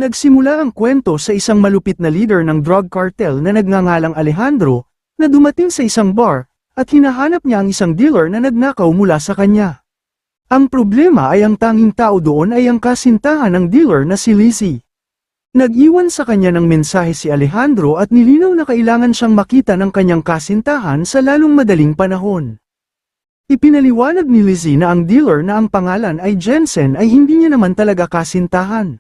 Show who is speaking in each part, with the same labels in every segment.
Speaker 1: Nagsimula ang kwento sa isang malupit na leader ng drug cartel na nagngangalang Alejandro, na dumating sa isang bar, at hinahanap niya ang isang dealer na nagnakaw mula sa kanya. Ang problema ay ang tanging tao doon ay ang kasintahan ng dealer na si Lizzie. Nag-iwan sa kanya ng mensahe si Alejandro at nilinaw na kailangan siyang makita ng kanyang kasintahan sa lalong madaling panahon. Ipinaliwanag ni Lizzie na ang dealer na ang pangalan ay Jensen ay hindi niya naman talaga kasintahan.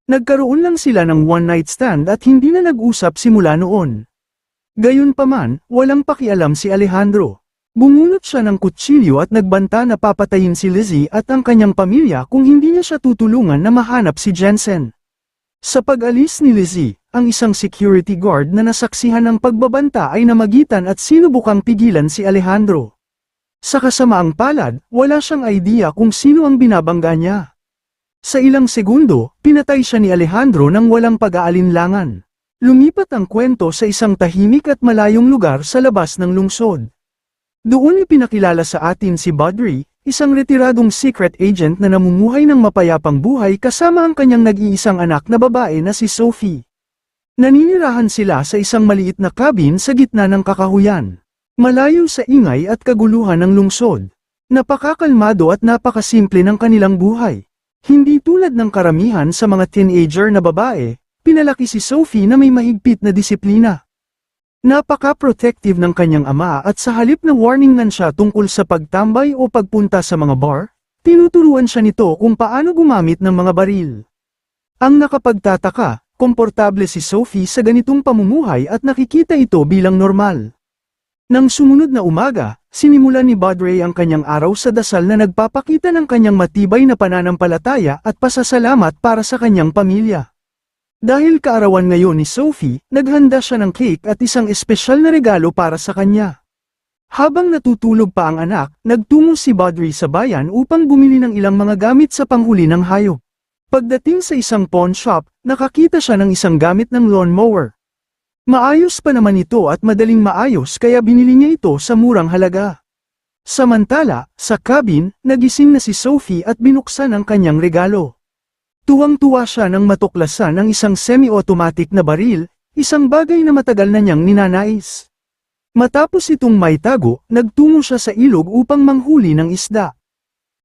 Speaker 1: Nagkaroon lang sila ng one-night stand at hindi na nag-usap simula noon. Gayunpaman, walang pakialam si Alejandro. Bumunot siya ng kutsilyo at nagbanta na papatayin si Lizzie at ang kanyang pamilya kung hindi niya siya tutulungan na mahanap si Jensen. Sa pag-alis ni Lizzie, ang isang security guard na nasaksihan ng pagbabanta ay namagitan at sinubukang pigilan si Alejandro. Sa kasamaang palad, wala siyang idea kung sino ang binabangga niya. Sa ilang segundo, pinatay siya ni Alejandro nang walang pag-aalinlangan. Lumipat ang kwento sa isang tahimik at malayong lugar sa labas ng lungsod. Doon ipinakilala sa atin si Budry, isang retiradong secret agent na namumuhay ng mapayapang buhay kasama ang kanyang nag-iisang anak na babae na si Sophie. Naninirahan sila sa isang maliit na cabin sa gitna ng kakahuyan. Malayo sa ingay at kaguluhan ng lungsod. Napakakalmado at napakasimple ng kanilang buhay. Hindi tulad ng karamihan sa mga teenager na babae, pinalaki si Sophie na may mahigpit na disiplina. Napaka-protective ng kanyang ama at sa halip na warningan siya tungkol sa pagtambay o pagpunta sa mga bar, tinuturuan siya nito kung paano gumamit ng mga baril. Ang nakapagtataka, komportable si Sophie sa ganitong pamumuhay at nakikita ito bilang normal. Nang sumunod na umaga, sinimulan ni Budry ang kanyang araw sa dasal na nagpapakita ng kanyang matibay na pananampalataya at pasasalamat para sa kanyang pamilya. Dahil kaarawan ngayon ni Sophie, naghanda siya ng cake at isang espesyal na regalo para sa kanya. Habang natutulog pa ang anak, nagtungo si Budry sa bayan upang bumili ng ilang mga gamit sa panghuli ng hayop. Pagdating sa isang pawn shop, nakakita siya ng isang gamit ng lawnmower. Maayos pa naman ito at madaling maayos kaya binili niya ito sa murang halaga. Samantala, sa cabin, nagising na si Sophie at binuksan ang kanyang regalo. Tuwang-tuwa siya nang matuklasan ang isang semi-automatic na baril, isang bagay na matagal na niyang ninanais. Matapos itong maitago, nagtungo siya sa ilog upang manghuli ng isda.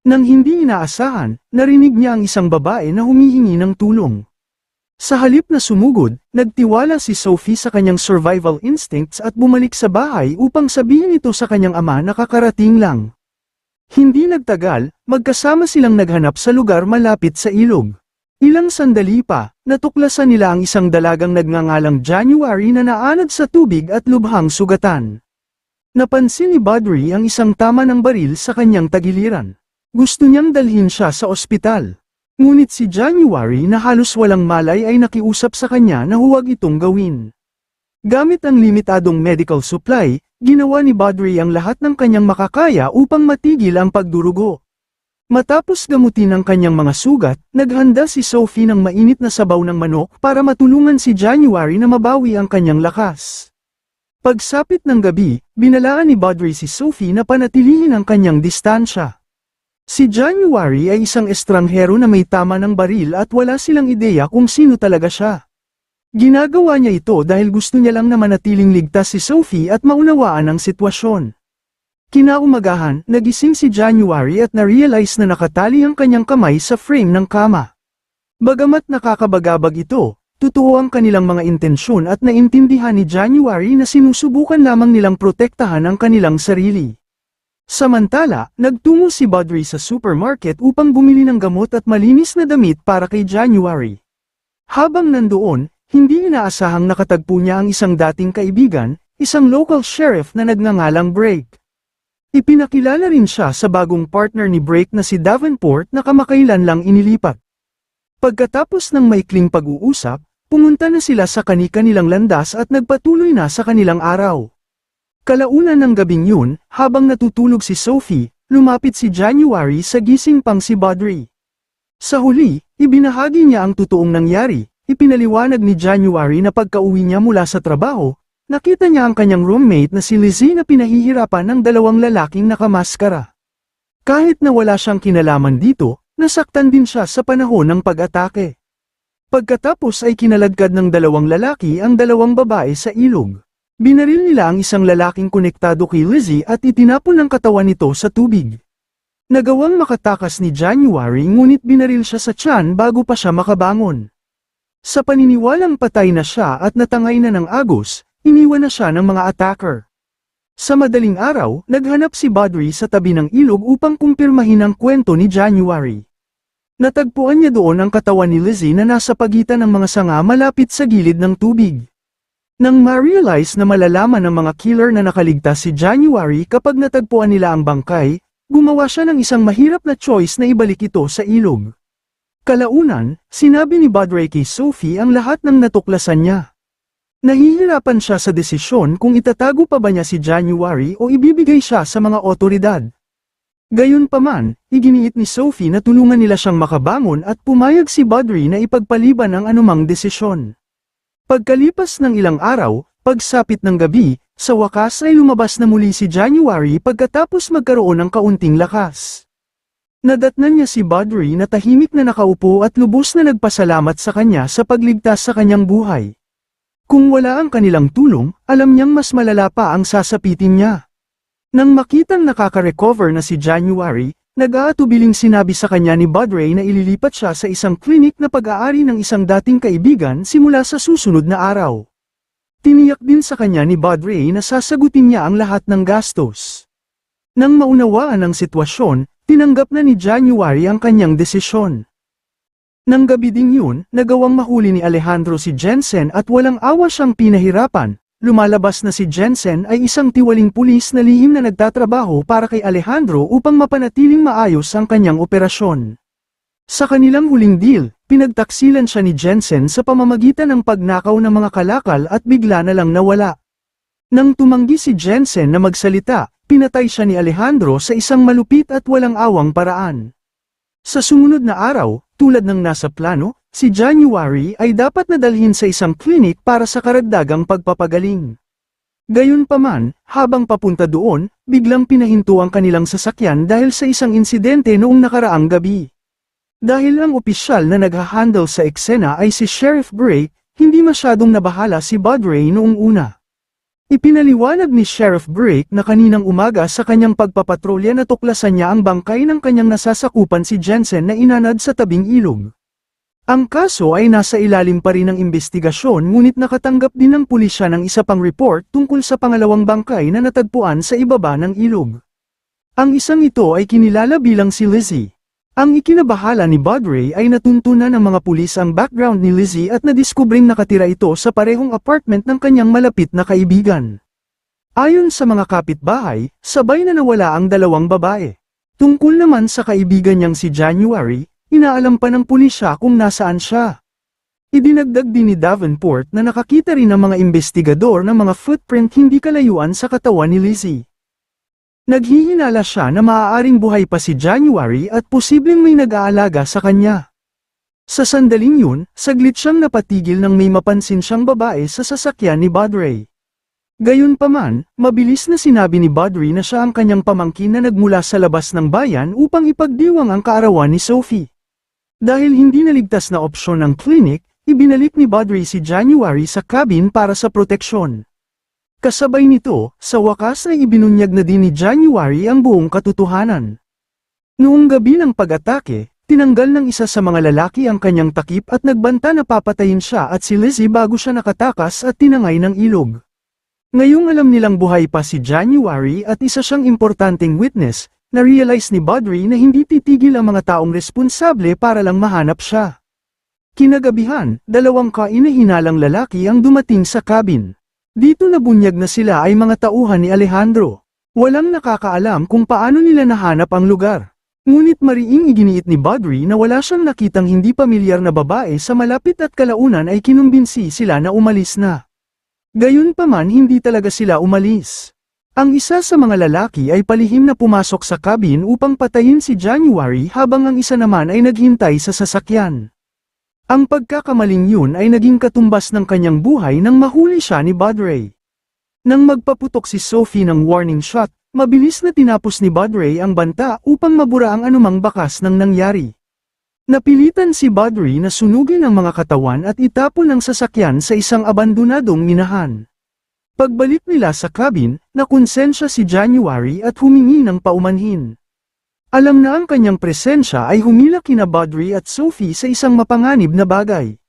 Speaker 1: Nang hindi inaasahan, narinig niya ang isang babae na humihingi ng tulong. Sa halip na sumugod, nagtiwala si Sophie sa kanyang survival instincts at bumalik sa bahay upang sabihin ito sa kanyang ama na kakarating lang. Hindi nagtagal, magkasama silang naghanap sa lugar malapit sa ilog. Ilang sandali pa, natuklasan nila ang isang dalagang nagngangalang January na naanad sa tubig at lubhang sugatan. Napansin ni Budry ang isang tama ng baril sa kanyang tagiliran. Gusto niyang dalhin siya sa ospital. Ngunit si January na halos walang malay ay nakiusap sa kanya na huwag itong gawin. Gamit ang limitadong medical supply, ginawa ni Budry ang lahat ng kanyang makakaya upang matigil ang pagdurugo. Matapos gamutin ang kanyang mga sugat, naghanda si Sophie ng mainit na sabaw ng manok para matulungan si January na mabawi ang kanyang lakas. Pagsapit ng gabi, binalaan ni Budry si Sophie na panatilihin ang kanyang distansya. Si January ay isang estranghero na may tama ng baril at wala silang ideya kung sino talaga siya. Ginagawa niya ito dahil gusto niya lang na manatiling ligtas si Sophie at maunawaan ang sitwasyon. Kinaumagahan, nagising si January at na-realize na nakatali ang kanyang kamay sa frame ng kama. Bagamat nakakabagabag ito, totoo ang kanilang mga intensyon at naintindihan ni January na sinusubukan lamang nilang protektahan ang kanilang sarili. Samantala, nagtungo si Budry sa supermarket upang bumili ng gamot at malinis na damit para kay January. Habang nandoon, hindi inaasahang nakatagpo niya ang isang dating kaibigan, isang local sheriff na nagngangalang Brake. Ipinakilala rin siya sa bagong partner ni Brake na si Davenport na kamakailan lang inilipat. Pagkatapos ng maikling pag-uusap, pumunta na sila sa kani-kanilang landas at nagpatuloy na sa kanilang araw. Kalaunan ng gabing yun, habang natutulog si Sophie, lumapit si January sa gising pang si Budry. Sa huli, ibinahagi niya ang totoong nangyari, ipinaliwanag ni January na pagka-uwi niya mula sa trabaho, nakita niya ang kanyang roommate na si Lizzie na pinahihirapan ng dalawang lalaking nakamaskara. Kahit na wala siyang kinalaman dito, nasaktan din siya sa panahon ng pag-atake. Pagkatapos ay kinaladkad ng dalawang lalaki ang dalawang babae sa ilog. Binaril nila ang isang lalaking konektado kay Lizzie at itinapon ang katawan nito sa tubig. Nagawang makatakas ni January ngunit binaril siya sa tiyan bago pa siya makabangon. Sa paniniwalang patay na siya at natangay na ng agos, iniwan na siya ng mga attacker. Sa madaling araw, naghanap si Badri sa tabi ng ilog upang kumpirmahin ang kwento ni January. Natagpuan niya doon ang katawan ni Lizzie na nasa pagitan ng mga sanga malapit sa gilid ng tubig. Nang ma-realize na malalaman ng mga killer na nakaligtas si January kapag natagpuan nila ang bangkay, gumawa siya ng isang mahirap na choice na ibalik ito sa ilog. Kalaunan, sinabi ni Badri kay Sophie ang lahat ng natuklasan niya. Nahihirapan siya sa desisyon kung itatago pa ba niya si January o ibibigay siya sa mga otoridad. Gayunpaman, iginiit ni Sophie na tulungan nila siyang makabangon at pumayag si Badri na ipagpaliban ang anumang desisyon. Pagkalipas ng ilang araw, pagsapit ng gabi, sa wakas ay lumabas na muli si January pagkatapos magkaroon ng kaunting lakas. Nadatnan niya si Badri na tahimik na nakaupo at lubos na nagpasalamat sa kanya sa pagligtas sa kanyang buhay. Kung wala ang kanilang tulong, alam niyang mas malala pa ang sasapitin niya. Nang makitang nakaka-recover na si January, nag-aatubiling sinabi sa kanya ni Badri na ililipat siya sa isang klinik na pag-aari ng isang dating kaibigan simula sa susunod na araw. Tiniyak din sa kanya ni Badri na sasagutin niya ang lahat ng gastos. Nang maunawaan ang sitwasyon, tinanggap na ni January ang kanyang desisyon. Nang gabi ding yun, nagawang mahuli ni Alejandro si Jensen at walang awa siyang pinahirapan. Lumalabas na si Jensen ay isang tiwaling pulis na lihim na nagtatrabaho para kay Alejandro upang mapanatiling maayos ang kanyang operasyon. Sa kanilang huling deal, pinagtaksilan siya ni Jensen sa pamamagitan ng pagnakaw ng mga kalakal at bigla na lang nawala. Nang tumanggi si Jensen na magsalita, pinatay siya ni Alejandro sa isang malupit at walang awang paraan. Sa sumunod na araw, tulad ng nasa plano, si January ay dapat nadalhin sa isang klinik para sa karagdagang pagpapagaling. Gayunpaman, habang papunta doon, biglang pinahinto ang kanilang sasakyan dahil sa isang insidente noong nakaraang gabi. Dahil ang opisyal na naghahandle sa eksena ay si Sheriff Bray, hindi masyadong nabahala si Badri noong una. Ipinaliwanag ni Sheriff Bray na kaninang umaga sa kanyang pagpapatrolya natuklasan niya ang bangkay ng kanyang nasasakupan si Jensen na inanad sa tabing ilog. Ang kaso ay nasa ilalim pa rin ng investigasyon ngunit nakatanggap din ng pulisya ng isa pang report tungkol sa pangalawang bangkay na natagpuan sa ibaba ng ilog. Ang isang ito ay kinilala bilang si Lizzie. Ang ikinabahala ni Badri ay natuntunan ng mga pulis ang background ni Lizzie at nadiskubring nakatira ito sa parehong apartment ng kanyang malapit na kaibigan. Ayon sa mga kapitbahay, sabay na nawala ang dalawang babae. Tungkol naman sa kaibigan niyang si January, inaalam pa ng pulisya kung nasaan siya. Idinagdag din ni Davenport na nakakita rin ng mga investigador ng mga footprint hindi kalayuan sa katawan ni Lizzie. Naghihinala siya na maaaring buhay pa si January at posibleng may nag-aalaga sa kanya. Sa sandaling yun, saglit siyang napatigil nang may mapansin siyang babae sa sasakyan ni Badri. Gayunpaman, mabilis na sinabi ni Badri na siya ang kanyang pamangkin na nagmula sa labas ng bayan upang ipagdiwang ang kaarawan ni Sophie. Dahil hindi naligtas na opsyon ng klinik, ibinalik ni Badri si January sa cabin para sa proteksyon. Kasabay nito, sa wakas ay ibinunyag na din ni January ang buong katotohanan. Noong gabi ng pag-atake, tinanggal ng isa sa mga lalaki ang kanyang takip at nagbanta na papatayin siya at si Lizzie bago siya nakatakas at tinangay ng ilog. Ngayong alam nilang buhay pa si January at isa siyang importanteng witness, na-realize ni Badri na hindi titigil ang mga taong responsable para lang mahanap siya. Kinagabihan, dalawang kainahinalang lalaki ang dumating sa cabin. Dito nabunyag na sila ay mga tauhan ni Alejandro. Walang nakakaalam kung paano nila nahanap ang lugar. Ngunit mariing iginiit ni Badri na wala siyang nakitang hindi pamilyar na babae sa malapit at kalaunan ay kinumbinsi sila na umalis na. Gayunpaman hindi talaga sila umalis. Ang isa sa mga lalaki ay palihim na pumasok sa cabin upang patayin si January habang ang isa naman ay naghintay sa sasakyan. Ang pagkakamaling yun ay naging katumbas ng kanyang buhay nang mahuli siya ni Badri. Nang magpaputok si Sophie ng warning shot, mabilis na tinapos ni Badri ang banta upang mabura ang anumang bakas ng nangyari. Napilitan si Badri na sunugin ang mga katawan at itapon ang sasakyan sa isang abandonadong minahan. Pagbalik nila sa cabin, nakonsensya si January at humingi ng paumanhin. Alam na ang kanyang presensya ay humila kina Badri at Sophie sa isang mapanganib na bagay.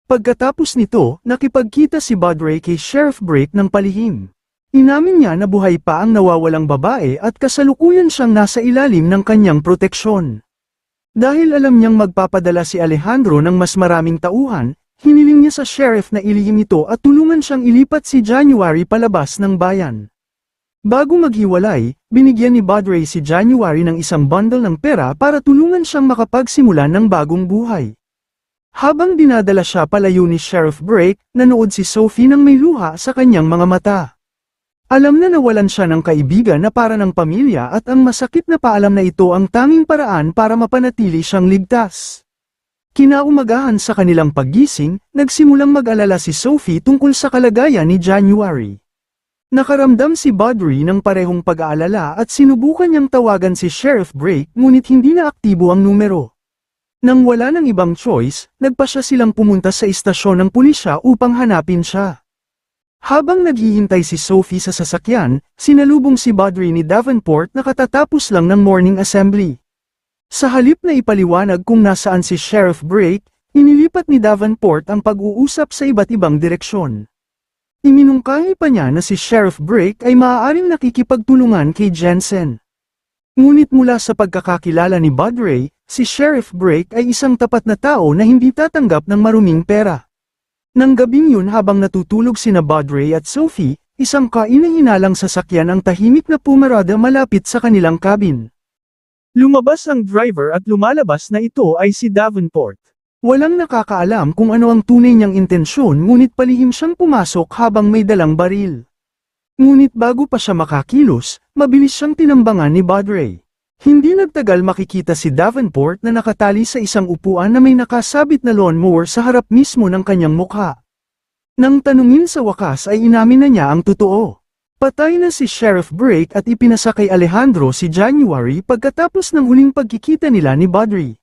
Speaker 1: Pagkatapos nito, nakipagkita si Badri kay Sheriff Brake ng palihim. Inamin niya na buhay pa ang nawawalang babae at kasalukuyan siyang nasa ilalim ng kanyang proteksyon. Dahil alam niyang magpapadala si Alejandro ng mas maraming tauhan, hiniling niya sa sheriff na ilihim ito at tulungan siyang ilipat si January palabas ng bayan. Bago maghiwalay, binigyan ni Badri si January ng isang bundle ng pera para tulungan siyang makapagsimula ng bagong buhay. Habang dinadala siya palayo ni Sheriff Brake, nanood si Sophie ng may luha sa kanyang mga mata. Alam na nawalan siya ng kaibigan na para ng pamilya at ang masakit na paalam na ito ang tanging paraan para mapanatili siyang ligtas. Kinaumagahan sa kanilang paggising, nagsimulang mag-alala si Sophie tungkol sa kalagayan ni January. Nakaramdam si Badri ng parehong pag-aalala at sinubukan niyang tawagan si Sheriff Brake ngunit hindi na aktibo ang numero. Nang wala ng ibang choice, nagpasya silang pumunta sa istasyon ng pulisya upang hanapin siya. Habang naghihintay si Sophie sa sasakyan, sinalubong si Badri ni Davenport na katatapos lang ng morning assembly. Sa halip na ipaliwanag kung nasaan si Sheriff Brake, inilipat ni Davenport ang pag-uusap sa iba't ibang direksyon. Iminungkahi pa niya na si Sheriff Brake ay maaaring nakikipagtulungan kay Jensen. Ngunit mula sa pagkakakilala ni Badri, si Sheriff Brake ay isang tapat na tao na hindi tatanggap ng maruming pera. Nang gabing yun habang natutulog sina Badri at Sophie, isang kainahinalang sasakyan ang tahimik na pumarada malapit sa kanilang cabin. Lumabas ang driver at lumalabas na ito ay si Davenport. Walang nakakaalam kung ano ang tunay niyang intensyon ngunit palihim siyang pumasok habang may dalang baril. Ngunit bago pa siya makakilos, mabilis siyang tinambangan ni Badri. Hindi nagtagal makikita si Davenport na nakatali sa isang upuan na may nakasabit na lawnmower sa harap mismo ng kanyang mukha. Nang tanungin sa wakas ay inamin na niya ang totoo. Patay na si Sheriff Brake at ipinasa kay Alejandro si January pagkatapos ng huling pagkikita nila ni Badri.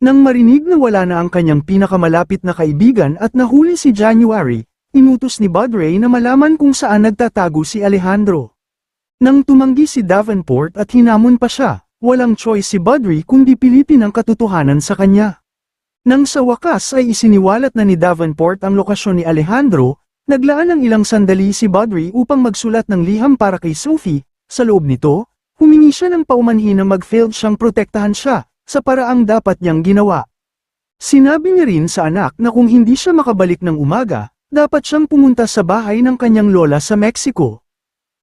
Speaker 1: Nang marinig na wala na ang kanyang pinakamalapit na kaibigan at nahuli si January, inutos ni Badri na malaman kung saan nagtatago si Alejandro. Nang tumanggi si Davenport at hinamon pa siya, walang choice si Badri kundi pilitin ang katotohanan sa kanya. Nang sa wakas ay isiniwalat na ni Davenport ang lokasyon ni Alejandro, naglaan ng ilang sandali si Badri upang magsulat ng liham para kay Sophie. Sa loob nito, humingi siya ng paumanhin na mag-failed siyang protektahan siya, sa paraang dapat niyang ginawa. Sinabi niya rin sa anak na kung hindi siya makabalik ng umaga, dapat siyang pumunta sa bahay ng kanyang lola sa Mexico.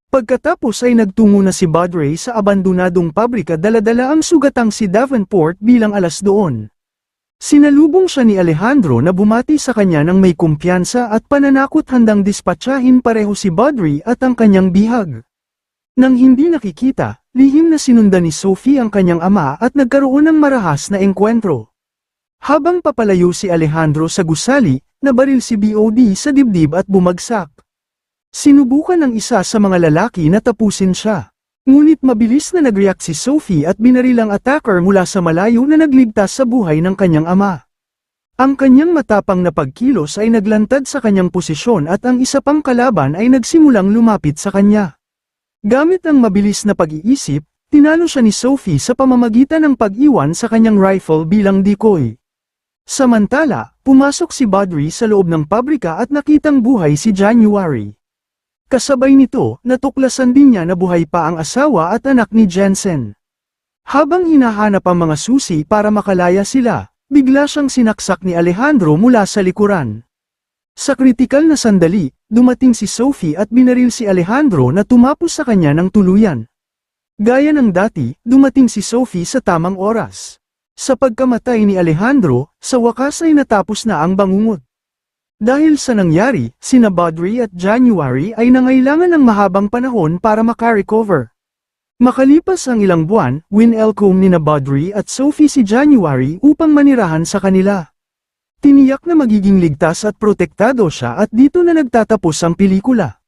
Speaker 1: Pagkatapos ay nagtungo na si Badri sa abandonadong pabrika dala-dala ang sugatang si Davenport bilang alas doon. Sinalubong siya ni Alejandro na bumati sa kanya ng may kumpiyansa at pananakot handang dispatsahin pareho si Badri at ang kanyang bihag. Nang hindi nakikita, lihim na sinundan ni Sophie ang kanyang ama at nagkaroon ng marahas na engkwentro. Habang papalayo si Alejandro sa gusali, nabaril si BOD sa dibdib at bumagsak. Sinubukan ng isa sa mga lalaki na tapusin siya. Ngunit mabilis na nag-react si Sophie at binaril ang attacker mula sa malayo na nagligtas sa buhay ng kanyang ama. Ang kanyang matapang na pagkilos ay naglantad sa kanyang posisyon at ang isa pang kalaban ay nagsimulang lumapit sa kanya. Gamit ang mabilis na pag-iisip, tinalo siya ni Sophie sa pamamagitan ng pag-iwan sa kanyang rifle bilang decoy. Samantala, pumasok si Badri sa loob ng pabrika at nakitang buhay si January. Kasabay nito, natuklasan din niya na buhay pa ang asawa at anak ni Jensen. Habang hinahanap ang mga susi para makalaya sila, bigla siyang sinaksak ni Alejandro mula sa likuran. Sa kritikal na sandali, dumating si Sophie at binaril si Alejandro na tumapos sa kanya ng tuluyan. Gaya ng dati, dumating si Sophie sa tamang oras. Sa pagkamatay ni Alejandro, sa wakas ay natapos na ang bangungot. Dahil sa nangyari, sina Badri at January ay nangailangan ng mahabang panahon para makarecover. Makalipas ang ilang buwan, winelcome ni Badri at Sophie si January upang manirahan sa kanila. Tiniyak na magiging ligtas at protektado siya at dito na nagtatapos ang pelikula.